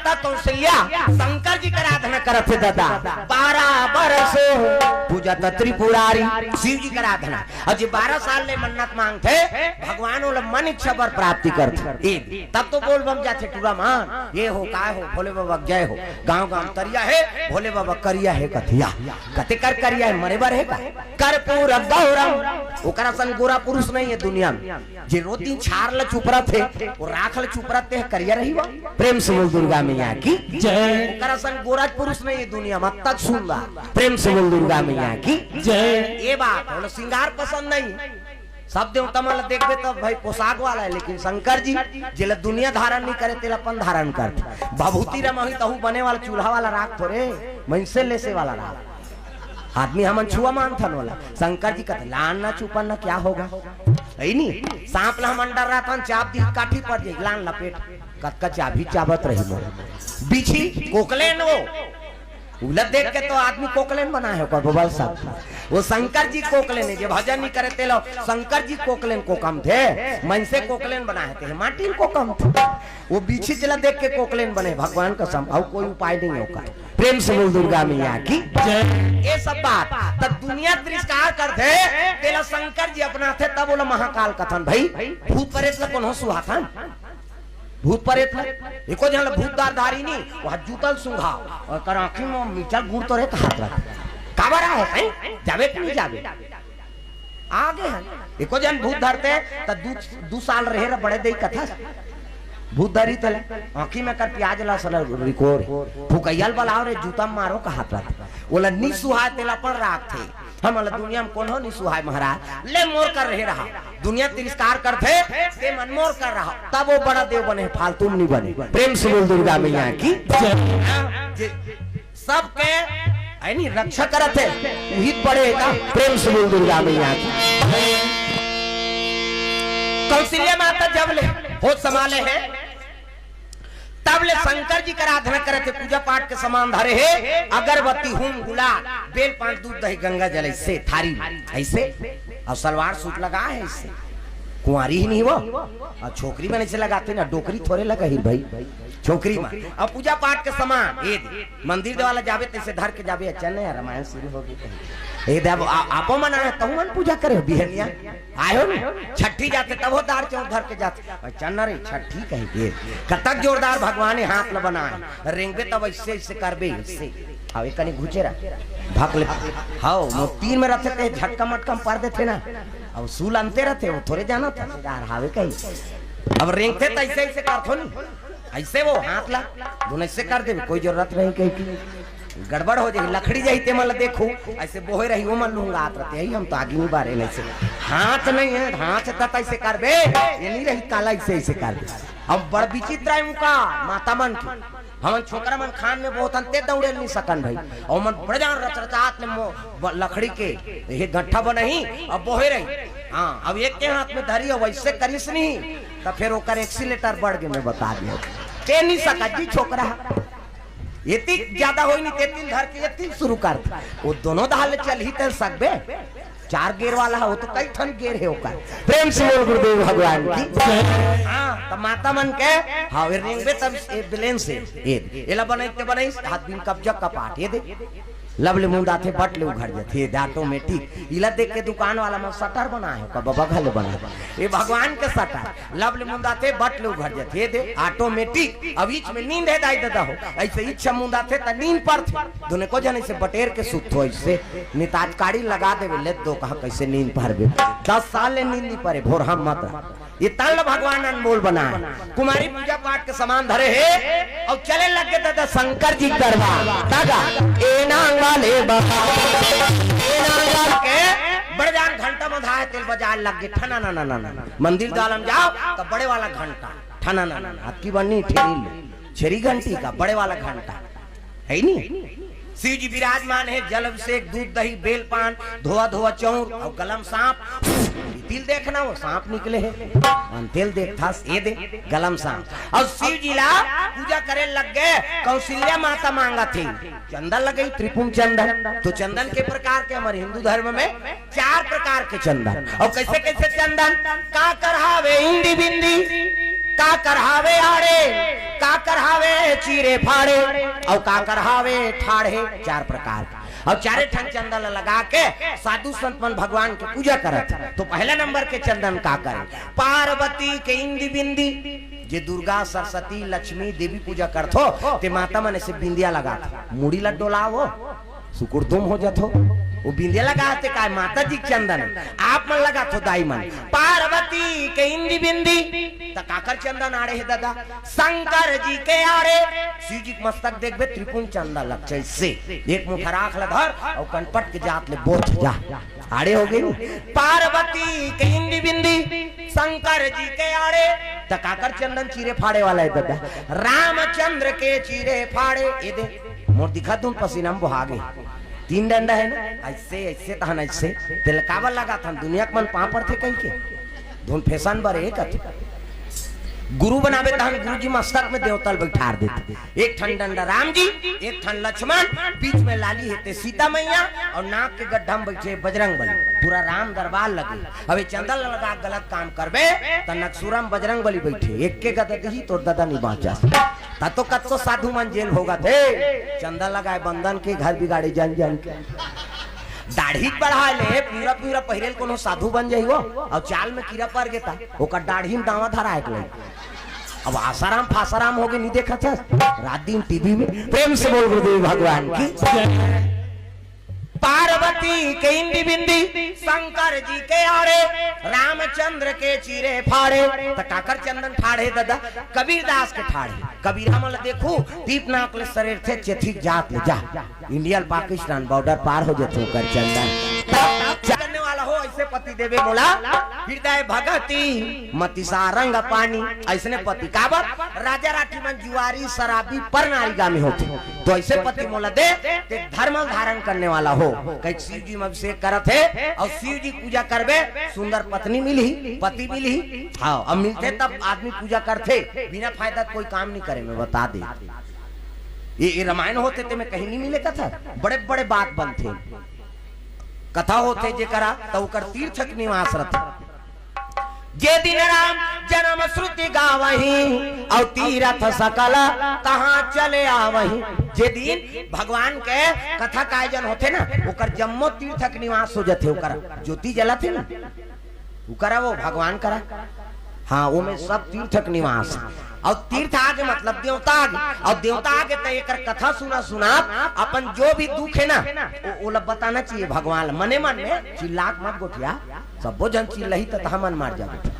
माता कौशल्या शंकर जी का आराधना करत थे दादा 12 बरस पूजा त्रिपुरारी शिव जी का आराधना और जो 12 साल ले मन्नत मांगते भगवान वो मन इच्छा पर प्राप्ति करते तब तो बोल बम जाते टूरा मान ये हो का हो भोले बाबा जय हो गांव गांव तरिया है भोले बाबा करिया है कथिया कते कर करिया है मरे बर है का कर्पूर गौरम ओकरा सन गोरा पुरुष नहीं है दुनिया में जे रोती छार ल चुपरा थे वो राख ल चुपरा ते करिया रही बा प्रेम से बोल दुर्गा मैया की जय ओकरा सन गोरा पुरुष नहीं है दुनिया में तक सुनदा प्रेम से बोल दुर्गा मैया की जय ये बात बोलो श्रृंगार पसंद नहीं सब देवता मन देखबे तो भाई पोशाक वाला है लेकिन शंकर जी जिला दुनिया धारण नहीं करे तेला अपन धारण कर भभूति रमही तहु बने वाला चूल्हा वाला राख थोड़े मनसे लेसे वाला राख आदमी हमन छुआ मानथन वाला शंकर जी कहते लान ना चुपन ना क्या होगा है नहीं सांप ला हम डर रहा था चाप दी काठी पड़ जाए लान लपेट कक्का चाबी चाबत रही मोर बिछी कोकलेन वो देख के तो आदमी कोकलेन बना है बबल साहब वो शंकर जी कोकलेन है जो भजन नहीं करे थे शंकर जी कोकलेन को कम थे मन से कोकलेन बनाए थे माटी को कम थे वो बीछी जिला देख के कोकलेन बने भगवान का संभव कोई उपाय नहीं होगा प्रेम से बोल दुर्गा मैया की ये सब बात तब दुनिया तिरस्कार करते तेला शंकर जी अपना थे तब बोला महाकाल कथन भाई भूत प्रेत ला कौन सुहा था भूत प्रेत एको जन भूतदार धारी नहीं वह जूतल सुंघा और कर आंखी में मीठा गुड़ तो रे हाथ रख काबर है जावे नहीं जावे आगे है एको जन भूत धरते त 2 साल रहे रे बड़े देई कथा भूत धरी तले आंखी में कर प्याज ला सल रिकोर फुकैयल बलाओ रे जूता मारो का हाथ रख ओला नी सुहा तेला पर राख थे हम दुनिया में कौन हो नहीं सुहाय महाराज ले मोर कर रहे रहा दुनिया तिरस्कार करते ते मनमोर कर रहा तब वो बड़ा देव बने फालतू नहीं बने प्रेम से बोल दुर्गा मैया की सबके नहीं रक्षा करते वही पड़ेगा प्रेम से बोल दुर्गा मैया की कौशल्या माता जब ले होश संभाले है तब ले शंकर जी का आराधना करे थे पूजा पाठ के समान धरे है अगरबत्ती हुम गुलाल बेल पान दूध दही गंगा जल ऐसे थारी ऐसे और सलवार सूट लगा है इससे कुंवारी ही नहीं वो और छोकरी में ऐसे लगाते ना डोकरी थोड़े लगा ही भाई छोकरी में अब पूजा पाठ के समान ये मंदिर वाला जावे तैसे धर के जावे अच्छा नहीं रामायण शुरू हो गई ये देव आपो मना है तहु मन पूजा करे बिहनिया आयो ना छठी जाते तब हो दार चौक धर के जाते चन्ना रे छठी कहीं के कतक जोरदार भगवान हाथ ल बनाए रेंगबे तब ऐसे ऐसे करबे ऐसे हावे कनी घुचेरा भाग ले हाओ मो 3 में रखते थे झटका मटका पार देते ना अब सूल अंते रहते वो थोड़े जाना था यार हावे कहीं अब रेंगते तो ऐसे ऐसे करथो नहीं ऐसे वो हाथ ला दोनों ऐसे कर दे कोई जरूरत नहीं कहीं की गड़बड़ हो जाएगी लकड़ी जाई ते मन देखो ऐसे बोहे रही वो मन लूंगा आत रहते ही हम तो आगे नहीं बारे नहीं से हाथ नहीं है हाथ तक ऐसे कर बे ये नहीं रही काला ऐसे ऐसे कर दे अब बड़ विचित्र है उनका माता मन की हम छोकरा मन खान में बहुत अंते दौड़े नहीं सकन भाई और मन बड़े जान रचरचात ने लकड़ी के ये गट्ठा बनही अब बोहे रही हाँ अब एक के हाथ में धरी है वैसे करिस नहीं तो फिर ओकर एक्सीलेटर बढ़ के मैं बता दिया ते नहीं सका जी छोकरा इतनी ज्यादा होई नहीं तेतिन धर के इतनी शुरू कर वो दोनों दाल चल ही तल सकबे 4 गेर वाला हो तो कई ठन गेर है ओकर प्रेम से बोल गुरुदेव भगवान की हां तो माता मन के हां रेंगबे तब बिलेन से एला बनाइते बनाई हाथ बिन कब्जा कपाट ये दे लवले मुंडा थे बट ले उघड़ जाते ऑटोमेटिक इला देख के दुकान वाला में शटर बना है का बाबा घले बना ये भगवान के शटर लवले मुंडा थे बट ले उघड़ जाते दे ऑटोमेटिक अब बीच में नींद है दाई दादा हो ऐसे इच्छा मुंडा थे त नींद पर थे दोने को जने से बटेर के सुत हो ऐसे निताज काड़ी लगा देवे ले दो कहा कैसे नींद परबे 10 साल ले नींद नहीं परे भोर हम मत ये तल भगवान अनमोल बना है कुमारी पूजा पाठ के समान धरे है और चले लगे दादा शंकर जी दरबार दादा एना वाले के बड़े जान घंटा बंधा है तेल बाजार लग गए ठना ना ना ना ना मंदिर दालम जाओ तो बड़े वाला घंटा ठना ना ना आपकी बननी छेरी घंटी का बड़े वाला घंटा है नहीं शिव जी विराजमान है जल अभिषेक दूध दही बेल पान धोआ धोआ चौर और गलम सांप तिल देखना वो सांप निकले है तिल देख था ये दे गलम सांप और शिव जी ला पूजा करे लग गए कौशल्या माता मांगा थी चंदन लगे त्रिपुम चंदन तो चंदन के प्रकार के हमारे हिंदू धर्म में 4 प्रकार के चंदन और कैसे कैसे चंदन का करहावे इंडी बिंदी का करहावे आड़े, का करहावे चीरे फाड़े और का करहावे ठाड़े। 4 प्रकार और 4 ठन चंदन लगा के साधु संत मन भगवान के पूजा करत। तो पहला नंबर के चंदन का करे पार्वती के इंदी बिंदी, जे दुर्गा सरस्वती लक्ष्मी देवी पूजा करथो ते माता मन से बिंदिया लगा मुड़ी ला डोलावो सुकुर तुम हो जातो। वो बिंदिया लगाते का माता जी चंदन आप मन लगा तो दाई मन। पार्वती के इंदी बिंदी तकाकर चंदन आड़े है दादा, शंकर जी के आड़े शिव जी मस्तक देखबे त्रिपुण चंदन लग से एक मुठा राख ला धर और कनपट के जात ले बोथ जा आड़े हो गई। पार्वती के इंदी बिंदी शंकर जी के आड़े तकाकर चंदन चीरे फाड़े वाला है दादा। रामचंद्र के चीरे फाड़े ये दे मोर दिखा तुम पसीना में बहागे 3 डंडा है ना ऐसे ऐसे तहन ऐसे तिलकावा लगा था दुनिया के मन पापर थे कहीं के धुन फैशन बर एक गुरु बनावे तहन गुरु जी मस्तक में देवतल बैठार देते। एक ठन डंडा राम जी, एक ठन लक्ष्मण, बीच में लाली हेते सीता मैया और नाक के गड्ढा में बैठे बजरंग बली। पूरा राम दरबार लगे। अब चंदन लगा गलत काम करबे त नक्सुरा में बजरंग बली बैठे एक के गदा ही तोर दादा नहीं बाचा तो कत्तो साधु मन जेल होगा थे। चंदन लगाए बंधन के घर बिगाड़े जान जान के दाढ़ी बढ़ा ले पूरा पूरा पहले कोनो साधु बन जाइयो और चाल में कीड़ा पड़ गया ओकर दाढ़ी में दावा धरा एक अब आसाराम फासाराम हो गए नहीं देखा था रात दिन टीवी में। प्रेम से बोल गुरुदेव भगवान की। पार्वती के इंदी बिंदी शंकर जी के आड़े रामचंद्र के चीरे फाड़े तकाकर चंदन ठाड़े दादा। कबीरदास के ठाड़े कबीरा मल देखो दीप नाक ले शरीर थे चेथिक जात ले जा इंडिया पाकिस्तान बॉर्डर पार हो जाते कर चंदन करने वाला हो ऐसे पति देवे बोला हृदय भगती मति सारंग पानी ऐसने पति काबत राजा राठी मन जुआरी शराबी पर नारिगा में होते तो ऐसे पति मोला दे धर्म धारण करने वाला हो। कहीं शिव जी में अभिषेक करत है और शिव जी पूजा करबे सुंदर पत्नी मिली पति मिली। हाँ अब मिलते तब आदमी पूजा करते बिना फायदा कोई काम नहीं करे। मैं बता दे ये रामायण होते थे मैं कहीं नहीं मिले कथा बड़े बड़े बात बनते कथा होते जे करा तो कर तीर्थक निवास रथ जे दिन राम जन्म श्रुति गावही और तीर्थ सकल कहाँ चले आवही। जे दिन भगवान के कथा का आयोजन होते ना ओकर जम्मो तीर्थक निवास हो जाते ओकर ज्योति जलाते ना ओकरा वो भगवान करा। हाँ वो में सब तीर्थक निवास और तीर्थ आगे मतलब देवता आगे और देवता आगे तो एक कथा सुना अपन जो भी दुख है ना वो बताना चाहिए भगवान मने मन में चिल्लाक मत गोठिया सबो जन चिल्लही तो मन मार जाए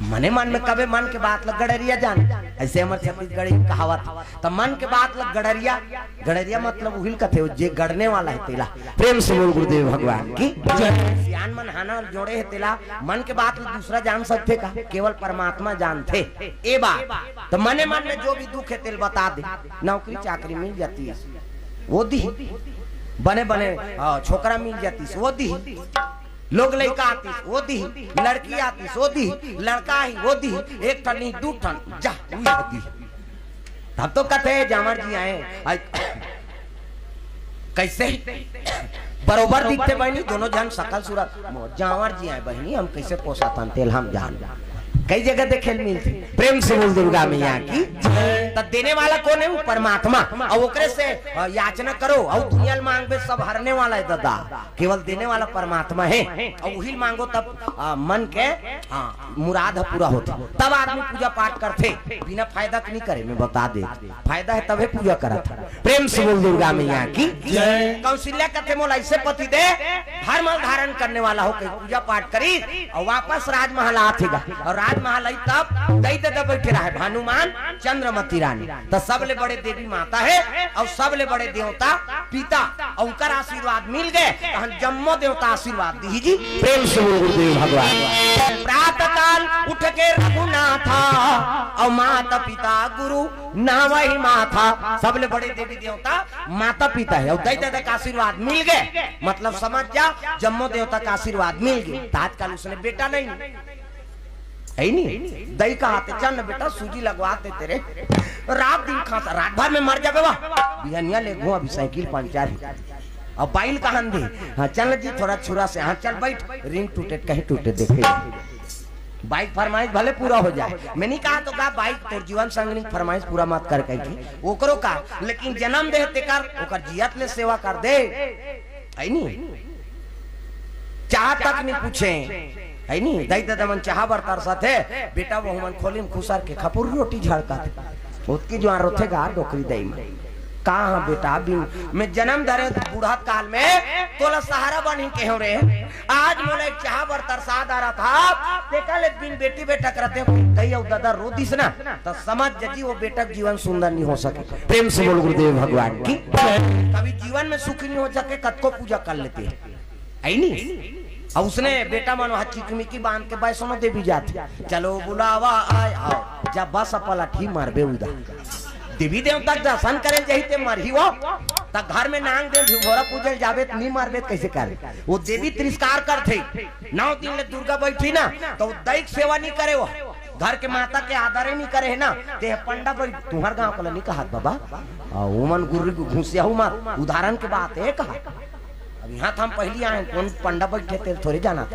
मने मन में कबे मन के बात लग गड़रिया जान ऐसे हमारे छत्तीसगढ़ी कहावत तो मन के बात लग गड़रिया गड़रिया मतलब उहिल कथे जे गड़ने वाला है तेला। प्रेम से बोल गुरुदेव भगवान की। सियान मन हाना जोड़े है तेला मन के बात लग दूसरा जान सकते का केवल परमात्मा जानते ए बात तो मने मन में जो भी दुख है तेल बता दे नौकरी चाकरी मिल जाती है वो दी बने बने छोकरा मिल जाती वो दी लोग लड़का आती वो दी लड़की आती वो दी लड़का ही वो दी एक ठन नहीं 2 ठन जा दी तब तो कहते जामर जी आए कैसे बरोबर दिखते बहनी दोनों जन सकल सूरत जामर जी आए बहनी हम कैसे पोसा था तेल हम जान कई जगह देखे मिलते। प्रेम से बोल दुर्गा मैया की। तब देने वाला कौन है वो परमात्मा और ओकरे से याचना करो और दुनिया मांगबे सब हरने वाला है दादा केवल देने वाला परमात्मा है और वही मांगो तब मन के मुराद पूरा होता तब आदमी पूजा पाठ करते बिना फायदा नहीं करे। मैं बता दे फायदा है तभी पूजा करा था। प्रेम से बोल दुर्गा मैया की। कौशल्या कहते मोला ऐसे पति दे धर्म धारण करने वाला हो कहीं पूजा पाठ करी और वापस राजमहल आतेगा और राजमहल आई तब दई दे बैठे रहे भानुमान चंद्रमती रानी तो सबले बड़े देवी माता है और सबले बड़े देवता पिता और उनका आशीर्वाद मिल गए तो जम्मो देवता आशीर्वाद दी जी। प्रेम से गुरुदेव भगवान। प्रातः काल उठ के रघुनाथा और माता पिता गुरु ना वही माथा सबले बड़े देवी देवता माता पिता है और दई दे का आशीर्वाद मिल गए मतलब समझ जा जम्मो देवता का आशीर्वाद मिल गए। आजकल उसने बेटा नहीं है नहीं दही का हाथ चल बेटा सूजी लगवाते तेरे रात दिन खाता रात भर में मर जाबे वाह बिहनिया ले गो अभी साइकिल पंचर है अब बाइल कहां दे। हाँ चल जी थोड़ा छुरा से हाँ चल बैठ रिंग टूटे कहीं टूटे देखे बाइक फरमाइश भले पूरा हो जाए, मैं नहीं कहा तो का बाइक तोर जीवन संगनी फरमाइश पूरा मत कर कही ओकरो का, लेकिन जन्म दे ते कर ओकर जियत ले सेवा कर दे, है नहीं चाह तक नहीं पूछे, है नहीं दई दमन चाह बरतर साथे बेटा वो मन खोलिम खुसर के खपुर रोटी झड़का उसकी जो रोथेगा डोकरी दई में कहा बेटा मैं जन्म दरे बूढ़ा काल में तोला सहारा बनी के हो रे, आज मोला एक चाह बरतर साथ आ रहा था ते कल एक दिन बेटी बेटा करते कही दादा रो दिस ना तो समझ जजी वो बेटा जीवन सुंदर नहीं हो सके। प्रेम से बोल गुरुदेव भगवान की। कभी जीवन में सुखी नहीं हो सके कद को पूजा कर लेते है नहीं, और उसने बेटा मानो हाथ चिकमिकी बांध के बैसनो देवी जाती चलो बुलावा आए आओ जब बस अपला ठी मारबे उदा देवी देवता दर्शन करे जहिते मरही वो तब घर में नांग दे भोरा पूजल जावे नहीं मारबे कैसे करे, वो देवी तिरस्कार करते 9 दिन ले दुर्गा बैठी ना तो दैक सेवा नहीं करे, वो घर के माता के आदर नहीं करे है ना ते पंडा बड़ी तुम्हार गांव कला नहीं कहा बाबा ओमन गुरु घुसिया मत उदाहरण के बात है कहा। अब यहाँ हम पहली आए कौन पंडा बैठे तेरे थोड़े जाना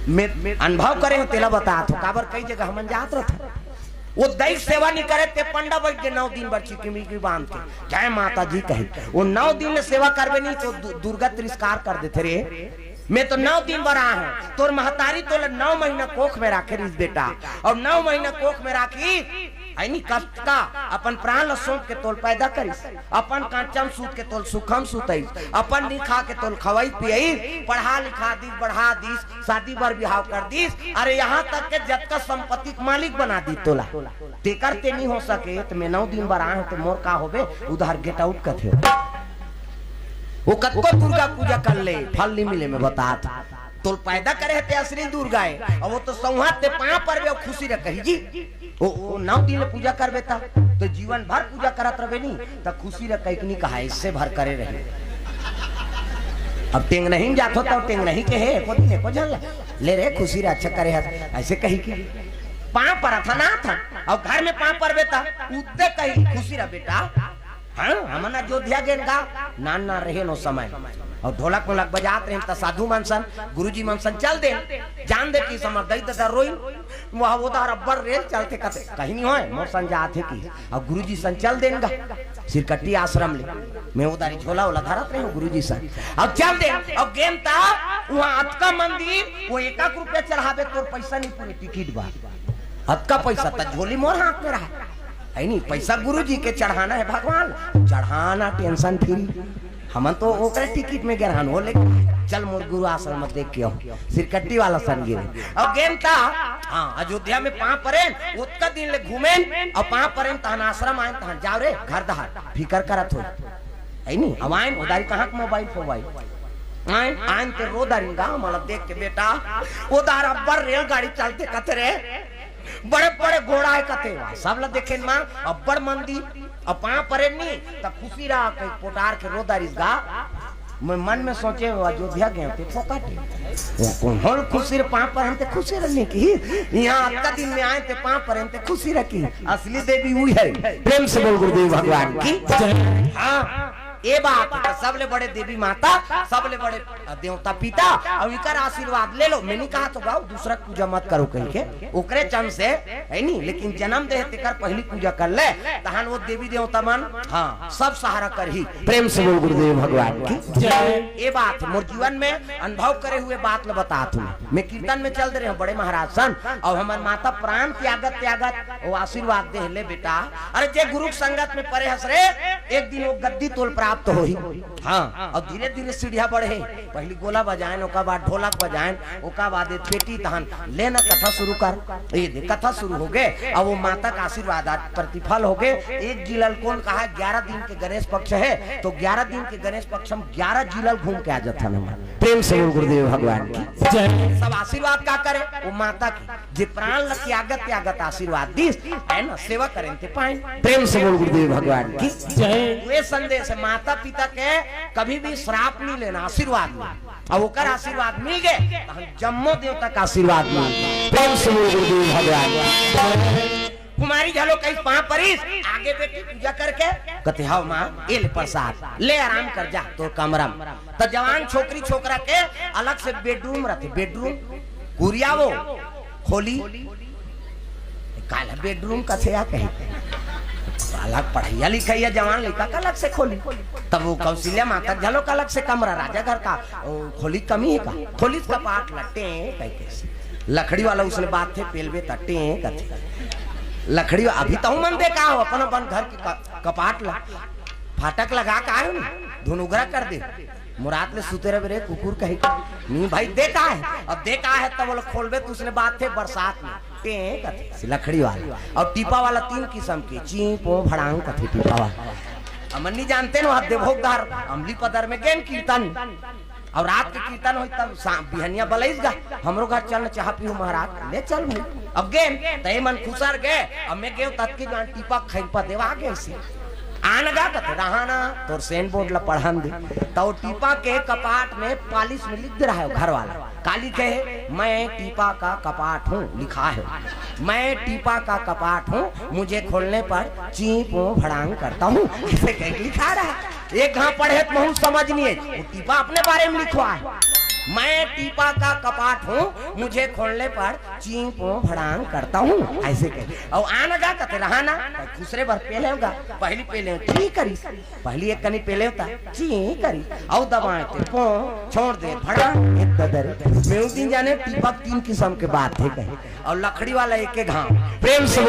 मैं अनुभव करे हो तेला बता तो काबर कई जगह हम जात रहा वो दैव सेवा नहीं करे ते पंडा बैठ के 9 दिन बच्ची की बांध के जय माता जी कहे वो 9 दिन में सेवा करवे नहीं तो दुर्गा तिरस्कार कर देते रे, मैं तो 9 दिन बड़ा हूँ तोर महतारी तो 9 महीना कोख में राखे रिस बेटा और 9 महीना कोख में राखी ऐनी कष्ट का अपन प्राण लसों के तोल पैदा करिस, अपन कांचम सूत के तोल सुखम सुतई, अपन नहीं खा के तोल खवाई पियई, पढ़ा लिखा दीस बढ़ा दीस शादी बर बिहाव कर दीस, अरे यहाँ तक के जब का संपत्ति मालिक बना दी तोला ते करते नहीं हो सके तो मैं 9 दिन बड़ा हूँ तो मोर का होबे उधार गेट आउट कथे वो कत्को दुर्गा पूजा कर ले फल नहीं मिले में बता तोल पैदा करे ते असली दुर्गा है और वो तो संहात ते पांव पर खुशी रखी जी वो 9 दिन पूजा करबे ता तो जीवन भर पूजा करत रहे नहीं तो खुशी रख नहीं कहा इससे भर करे रहे। अब टेंग नहीं जात होता टेंग नहीं के है को दिन को जान ले रे खुशी रे अच्छा करे ऐसे कही के पांव पर था ना था और घर में पांव पर बेटा उतने कही खुशी रे बेटा हाँ हमना अयोध्या गेंगा नान ना रहे नो समय और ढोलक मोलक बजाते रहे तो साधु मनसन गुरुजी मनसन चल दे जान दे की समझ दई दादा रोई वहां वो दार अब्बर रेल चलते कते कहीं नहीं होए मोर संजात है की और गुरुजी सन चल देंगा सिरकट्टी आश्रम ले मैं उधारी झोला वाला धरत रहे गुरुजी सन अब चल दे अब गेम था वहां अतका मंदिर वो 1 रुपया चढ़ावे तोर पैसा नहीं पूरी टिकट बा अतका पैसा त झोली मोर हाथ में रहा है नहीं पैसा गुरुजी के चढ़ाना है भगवान चढ़ाना टेंशन फ्री हम तो ओकरे टिकट में गरहन हो लेकिन चल मोर गुरु आश्रम में देख के आओ सिरकट्टी वाला सन गिरे अब गेम था हाँ अयोध्या में पांव परे उतना दिन ले घूमे और पांव परे तहन आश्रम आए तहन जाओ रे घर दहार फिकर करत हो है नहीं अब आए उधारी कहाँ मोबाइल फोबाइल आए ते रो दारी गाँव मतलब देख के बेटा वो दार अब्बर रेलगाड़ी चलते कतरे बड़े बड़े घोड़ा है कते सब लोग देखे मां अब्बर मंदिर अब पांव परे नहीं तब खुशी रहा कहीं पोटार के रोदारिस गा मैं मन में सोचे अयोध्या गए थे फोकाटे कौन होल खुशी रे पांव पर हम ते खुशी रहने की यहाँ आपका दिन में आए थे पांव पर हम ते खुशी रखी असली देवी हुई है। प्रेम से बोल गुरुदेव भगवान की। हाँ ये बात सबले बड़े देवी माता सबले बड़े देवता पिता और इनका आशीर्वाद ले लो। मैंने कहा तो गाओ दूसरा पूजा मत करो कहीं के ओकरे चंद से है नहीं, लेकिन जन्म दे तेकर पहली पूजा कर ले तहन वो देवी देवता मन हाँ सब सहारा कर ही। प्रेम से बोल गुरुदेव भगवान की जय। ये बात मोर जीवन में अनुभव करे हुए बात ल बता तुम्हें। मैं कीर्तन में चल रहे हूँ बड़े महाराज सन और हमारे माता प्राण त्यागत त्यागत वो आशीर्वाद दे ले बेटा अरे जे गुरु संगत में परे हंस रे एक दिन वो गद्दी तोल प्राप्त हो ही। हाँ और धीरे धीरे सीढ़िया बढ़े पहली गोला बजाएं ओका बाद ढोलक बजाएं ओका बाद पेटी तहन लेना कथा शुरू कर ये कथा शुरू हो गए और वो माता का आशीर्वाद प्रतिफल हो गए। एक जिलल कौन कहा 11 दिन के गणेश पक्ष है तो 11 दिन के गणेश पक्ष हम 11 जिलल घूम के आ जाता है। प्रेम से गुरुदेव भगवान की जय। सब आशीर्वाद का करे वो माता की जे प्राण ल त्यागत आशीर्वाद दीस है ना सेवा करें ते पाए। प्रेम से गुरुदेव भगवान की जय। वे संदेश है माता पिता के कभी भी श्राप नहीं लेना आशीर्वाद और ओकर आशीर्वाद मिल गए जम्मो देवता का आशीर्वाद मिल। प्रेम से गुरुदेव भगवान। कुमारी झालो कहीं पांव परिस आगे बेटी पूजा करके कहते हाउ माँ ये ले प्रसाद ले आराम कर जा तो कमरा तो जवान छोकरी छोकरा के अलग से बेडरूम रहते बेडरूम कुरिया वो खोली काला बेडरूम कसे आ कही अलग पढ़ैया लिखैया जवान लड़का का अलग से खोली। तब वो कौशल्या माता झलो का अलग से कमरा राजा घर का खोली कमी है का खोली कपाट लटे कैसे लकड़ी वाला उसने बात थे पेलवे तटे कथे लकड़ी अभी तो मन देखा हो अपन अपन घर की कपाट ला फाटक लगा का आयो ना धुनुगरा कर दे मुराद ले सुते रहे रे कुकुर कही नहीं भाई देखा है अब देखा है तब वो खोलबे तो उसने बात थे बरसात में टे लकड़ी वाला और टीपा वाला 3 किस्म के चीपो भड़ांग कथे टीपा वाला अमन नहीं जानते ना देवोगदार अमली पदर में गेम कीर्तन और रात के कीर्तन हो तब बिहनिया बलैस गा हमरो घर चल चाह पी महाराज ले चल अब गेम तय मन खुसर गए अब मैं गए तक की गान टीपा खैपा देवा गए से आन गा कथे रहाना तोर सेन बोर्ड ला पढ़ान दे तो टीपा के कपाट में पालिश में लिख दे रहा है घर वाला काली कहे मैं टीपा का कपाट हूँ लिखा है मैं टीपा का कपाट हूँ मुझे खोलने पर चीपो भड़ांग करता हूँ इसे कह लिखा रहा एक कहाँ पढ़े तो समझ नहीं है वो टीपा अपने बारे में लिखवा है मैं टीपा का कपाट हूँ मुझे खोलने पर चीपो भड़ांग करता हूँ ऐसे कह और आना गा कते रहाना दूसरे बार पहले होगा पहली पहले ची करी पहली एक कनी पहले होता ची करी और दबाए थे पो छोड़ दे भड़ांग इतना दर मैं उस दिन जाने टीपा 3 किस्म के बात थे कहे और लकड़ी वाला एक घाव प्रेम से